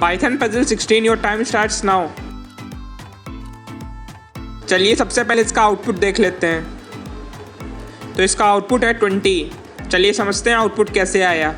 Python puzzle 16 your time starts now. चलिए सबसे पहले इसका आउटपुट देख लेते हैं। तो इसका आउटपुट है 20। चलिए समझते हैं आउटपुट कैसे आया।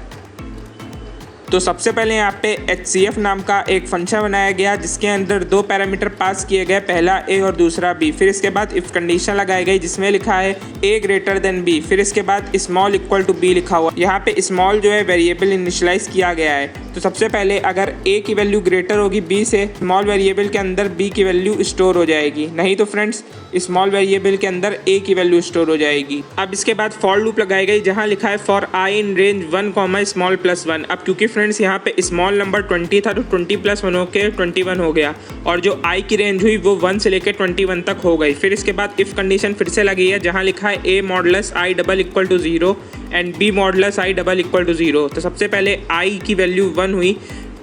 तो सबसे पहले यहाँ पे HCF नाम का एक फंक्शन बनाया गया जिसके अंदर दो पैरामीटर पास किए गए, पहला A और दूसरा B। फिर इसके बाद इफ कंडीशन लगाई गई जिसमें लिखा है A ग्रेटर देन B। फिर इसके बाद स्मॉल इक्वल टू B लिखा हुआ। यहाँ पे स्मॉल जो है वेरिएबल इनिशियलाइज किया गया है। तो सबसे पहले अगर A की वैल्यू ग्रेटर होगी B से, स्मॉल वेरिएबल के अंदर B की वैल्यू स्टोर हो जाएगी, नहीं तो फ्रेंड्स स्मॉल वेरिएबल के अंदर A की वैल्यू स्टोर हो जाएगी। अब इसके बाद फॉर लूप लगाई गई जहाँ लिखा है for I in range 1, small plus 1। अब क्योंकि फ्रेंड्स यहाँ पे स्मॉल नंबर 20 था तो 20 प्लस 1 होके 21 हो गया और जो I की रेंज हुई वो 1 से लेकर 21 तक हो गई। फिर इसके बाद इफ कंडीशन फिर से लगी है जहाँ लिखा है A modulus I double equal to 0 and B modulus I double equal to 0। तो सबसे पहले I की वैल्यू 1 हुई,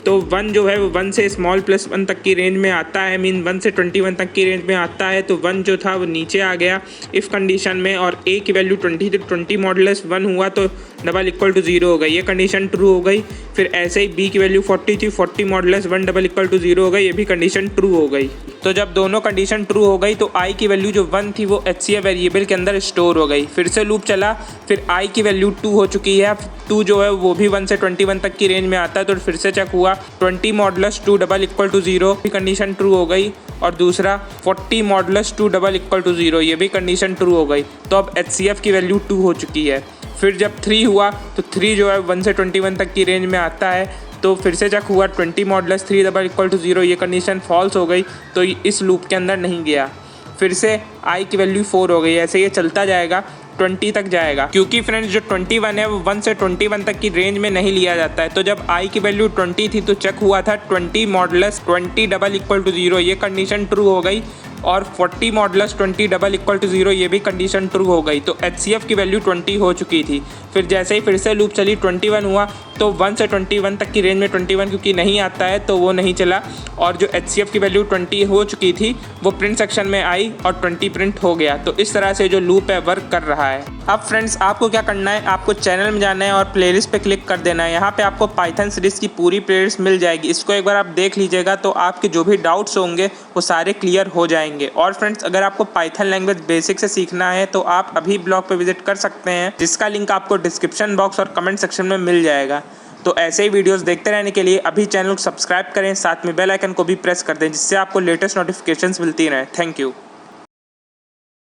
तो 1 जो है वो 1 से स्मॉल प्लस 1 तक की रेंज में आता है, मीन 1 से 21 तक की रेंज में आता है। तो 1 जो था वो नीचे आ गया इफ़ कंडीशन में और A की वैल्यू 20 तो 20 मॉडुलस 1 हुआ तो डबल इक्वल टू 0 हो गई, ये कंडीशन ट्रू हो गई। फिर ऐसे ही B की वैल्यू 40 थी, 40 मॉडुलस 1 डबल इक्वल टू 0 हो गई, ये भी कंडीशन ट्रू हो गई। तो जब दोनों कंडीशन ट्रू हो गई तो I की वैल्यू जो 1 थी वो HCF वेरिएबल के अंदर स्टोर हो गई। फिर से लूप चला, फिर I की वैल्यू 2 हो चुकी है। 2 जो है वो भी 1 से 21 तक की रेंज में आता है, तो फिर से चेक हुआ 20 मॉडुलस 2 डबल इक्वल टू 0, भी कंडीशन ट्रू हो गई। और दूसरा 40 मॉडुलस 2 डबल इक्वल टू 0, ये भी कंडीशन ट्रू हो गई। तो अब HCF की वैल्यू 2 हो चुकी है। फिर जब 3 हुआ तो 3 जो है 1 से 21 तक की रेंज में आता है, तो फिर से चेक हुआ 20 मॉडुलस 3 डबल इक्वल टू 0, ये कंडीशन फॉल्स हो गई, तो इस लूप के अंदर नहीं गया। फिर से I की वैल्यू 4 हो गई, ऐसे ये चलता जाएगा 20 तक जाएगा, क्योंकि फ्रेंड्स जो 21 है वो 1 से 21 तक की रेंज में नहीं लिया जाता है। तो जब I की वैल्यू 20 थी तो चेक हुआ था 20 मॉडुलस 20 डबल इक्वल टू 0, ये कंडीशन ट्रू हो गई। और 40 मॉडुलस 20 डबल इक्वल टू 0, ये भी कंडीशन ट्रू हो गई। तो HCF की वैल्यू 20 हो चुकी थी। फिर जैसे ही फिर से लूप चली 21 हुआ तो 1 से 21 तक की रेंज में 21 क्योंकि नहीं आता है तो वो नहीं चला, और जो HCF की वैल्यू 20 हो चुकी थी वो प्रिंट सेक्शन में आई और 20 प्रिंट हो गया। तो इस तरह से जो लूप है वर्क कर रहा है। अब फ्रेंड्स आपको क्या करना है, आपको चैनल में जाना है और प्लेलिस्ट पे क्लिक कर देना है। यहाँ पे आपको पाइथन सीरीज की पूरी प्लेलिस्ट मिल जाएगी, इसको एक बार आप देख लीजिएगा तो आपके जो भी डाउट्स होंगे वो सारे क्लियर हो जाएंगे। और फ्रेंड्स अगर आपको पाइथन लैंग्वेज बेसिक से सीखना है तो आप अभी ब्लॉग पे विजिट कर सकते हैं, जिसका लिंक आपको डिस्क्रिप्शन बॉक्स और कमेंट सेक्शन में मिल जाएगा। तो ऐसे ही वीडियोस देखते रहने के लिए अभी चैनल को सब्सक्राइब करें, साथ में बेल आइकन को भी प्रेस कर दें जिससे आपको लेटेस्ट नोटिफिकेशंस मिलती रहें। Thank you.